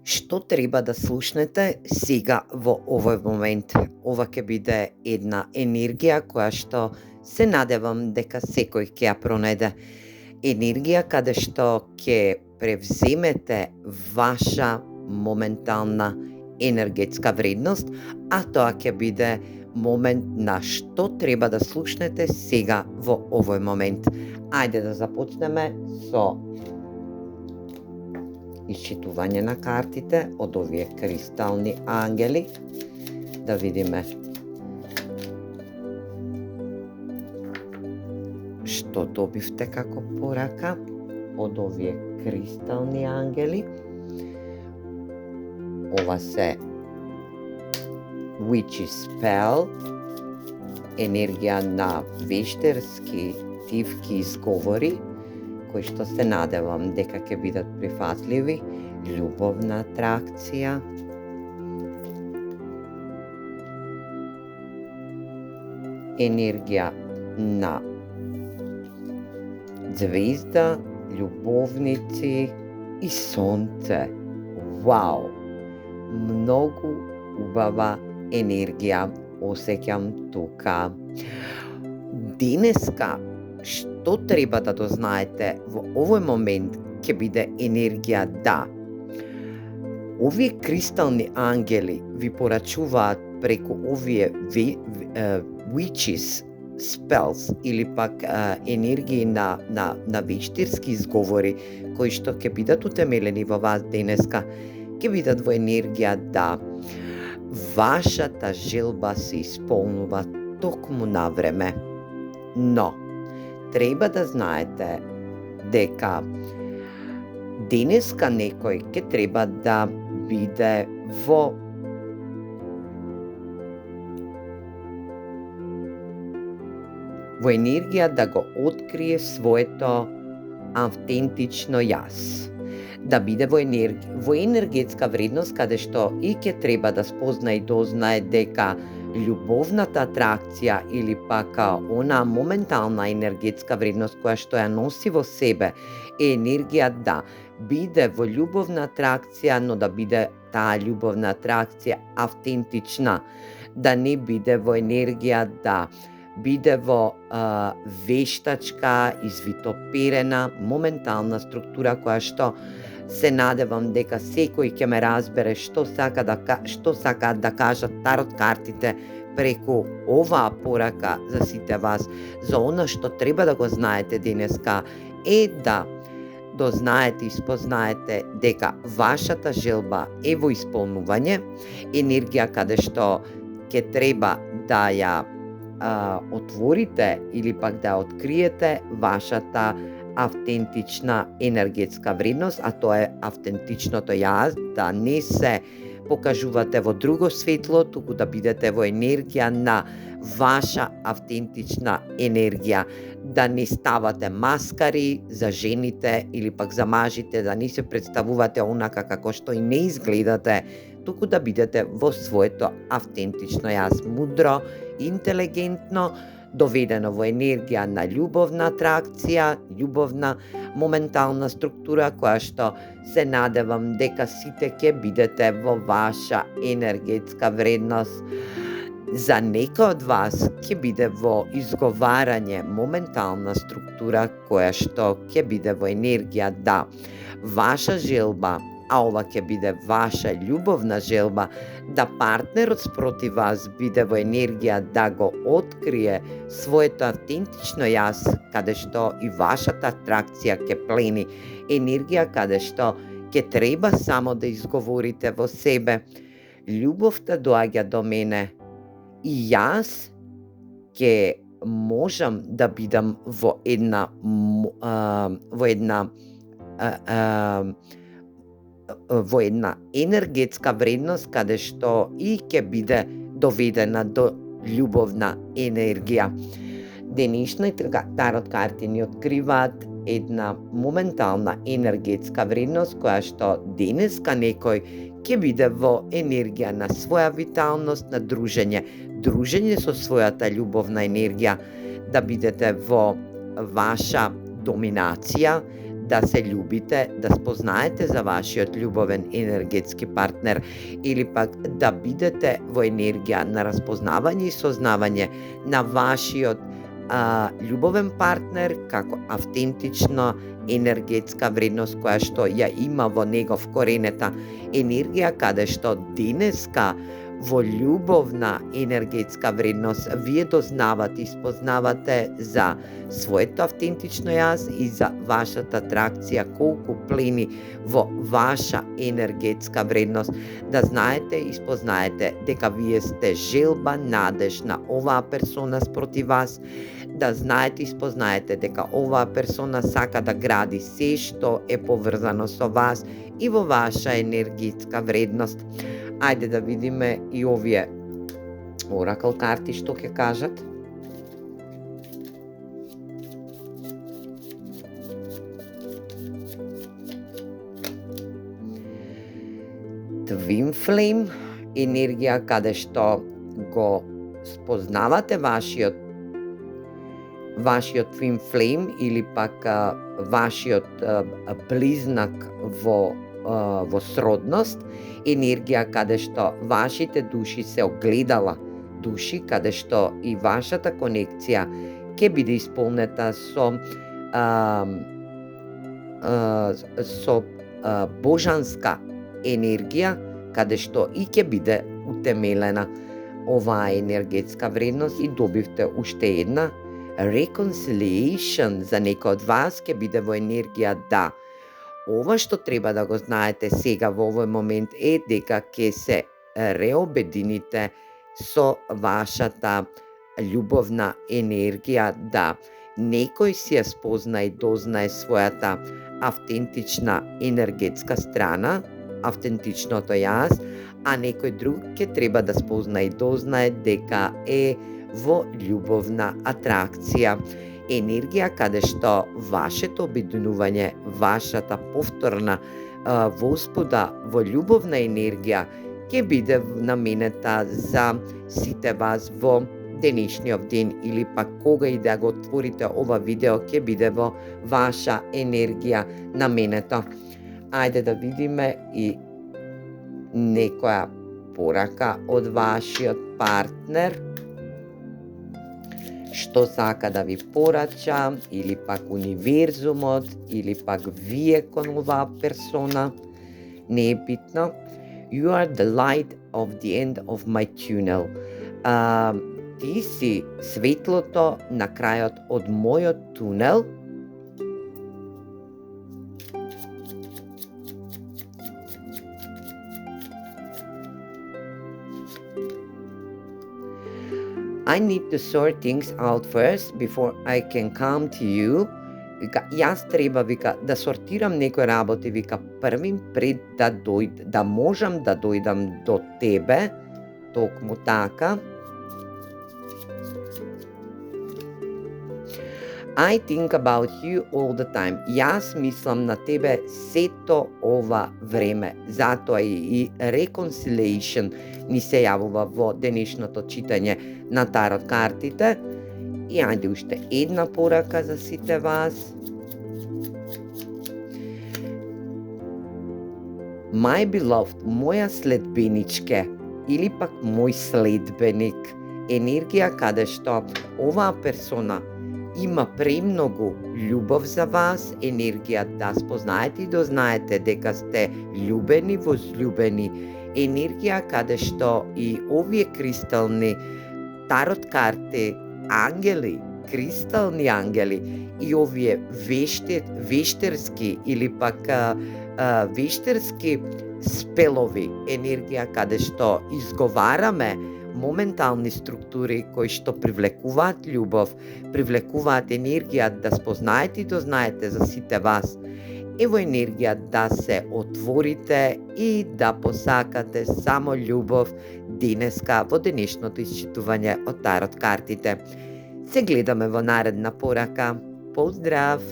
Што треба да слушнете сега во овој момент? Ова ќе биде една енергија која што се надевам дека секој ќе ја пронајде. Енергија каде што ќе превземете ваша моментална енергетска вредност, а тоа ќе биде момент на што треба да слушнете сега во овој момент. Ајде да започнеме со исчитување на картите од овие кристални ангели. Да видиме што добивте како порака од овие кристални ангели. Ова се Witch's Spell, енергија на вештерски тивки изговори, кои што се надевам дека ќе бидат прифатливи, љубовна атракција, енергија на звезда, љубовници и сонце. Вау! Многу убава енергија осеќам тука. Денеска што треба да дознаете во овој момент ќе биде енергија да. Овие кристални ангели ви порачуваат преку овие witches spells или пак енергии на вештирски изговори кои што ќе бидат утемелени во вас денеска, ќе бидат во енергија да вашата желба се исполнува токму на време. Но треба да знаете дека денеска некој ќе треба да биде во енергија да го открие своето автентично јас. Да биде во енергетска вредност каде што и ќе треба да спозна и дознае дека љубовната атракција или пак она моментална енергетска вредност која што ја носи во себе е енергија да биде во љубовна атракција, но да биде таа љубовна атракција автентична, да не биде во енергија да биде во вештачка, извитоперена, моментална структура која што се надевам дека секој ќе ме разбере што сакаат да кажат тарот картите преку оваа порака за сите вас. За она што треба да го знаете денеска е да дознаете и спознаете дека вашата желба е во исполнување, енергија каде што ќе треба да ја отворите или пак да откриете вашата автентична енергетска вредност, а тоа е автентичното јас, да не се покажувате во друго светло, туку да бидете во енергија на ваша автентична енергија, да не ставате маскари за жените или пак за мажите, да не се представувате онака како што и не изгледате, туку да бидете во своето автентично јас, мудро, интелигентно, доведено во енергија на љубовна атракција, љубовна моментална структура која што се надевам дека сите ќе бидете во ваша енергетска вредност. За некој од вас ќе биде во изговарање моментална структура која што ќе биде во енергија да ваша желба, а ова ќе биде ваша љубовна желба, да партнерот спроти вас биде во енергија да го открие своето автентично јас, каде што и вашата атракција ќе плени, енергија каде што ќе треба само да изговорите во себе: љубовта доаѓа до мене и јас ќе можам да бидам во една енергетска вредност каде што и ќе биде доведена до љубовна енергија. Денешните тарот карти ни откриваат една моментална енергетска вредност која што денеска некој ќе биде во енергија на своја виталност, на дружење со својата љубовна енергија, да бидете во ваша доминација, да се љубите, да спознаете за вашиот љубовен енергетски партнер или пак да бидете во енергија на распознавање и сознавање на вашиот љубовен партнер како автентична енергетска вредност која што ја има во негов коренета енергија, каде што денеска во љубовна енергетска вредност вие дознавате и спознавате за своето автентично јас и за вашата атракција, колку плени во ваша енергетска вредност, да знаете и спознаете дека вие сте желба, надеж на оваа персона спроти вас, да знаете и спознаете дека оваа персона сака да гради се што е поврзано со вас и во ваша енергетска вредност. Ајде да видиме и овие оракл карти што ќе кажат. Twin Flame, енергија каде што го спознавате вашиот Twin Flame или пак вашиот близнак во сродност, енергија каде што вашите души се огледала души, каде што и вашата конекција ќе биде исполнета со божанска енергија, каде што и ќе биде утемелена оваа енергетска вредност. И добивте уште една reconciliation за некој од вас ќе биде во енергија да ова што треба да го знаете сега во овој момент е дека ќе се реобедините со вашата љубовна енергија, да некој си ја спозна и дознае својата автентична енергетска страна, автентичното јас, а некој друг ќе треба да спозна и дознае дека е во љубовна атракција. Енергија каде што вашето обединување, вашата повторна возбуда во љубовна енергија ќе биде наменета за сите вас во денешниот ден или пак кога и да го отворите ова видео ќе биде во ваша енергија наменето. Ајде да видиме и некоја порака од вашиот партнер, што сака да ви порача, или пак универзумот, или пак вие кон оваа персона, не е битно. You are the light of the end of my tunnel. Ти си светлото на крајот од мојот тунел. I need to sort things out first before I can come to you. Вика, јас треба, вика, да сортирам некои работи, вика, првим пред да можам да дојдам до тебе, токму така. I think about you all the time. Јас мислам на тебе сето ова време. Затоа и reconciliation ни се јавува во денешното читање на тарот картите. И ајде уште една порака за сите вас. My beloved, моја следбеничке или пак мој следбеник, енергија каде што оваа персона има премногу љубов за вас, енергија да спознаете и дознаете дека сте љубени, возљубени, енергија каде што и овие кристални тарот карти, ангели, кристални ангели и овие вештерски или пак вештерски спелови, енергија каде што изговараме моментални структури кои што привлекуваат љубов, привлекуваат енергија да спознаете и дознаете за сите вас. Ево енергија да се отворите и да посакате само љубов денеска во денешното исчитување од тарот картите. Се гледаме во наредна порака. Поздрав!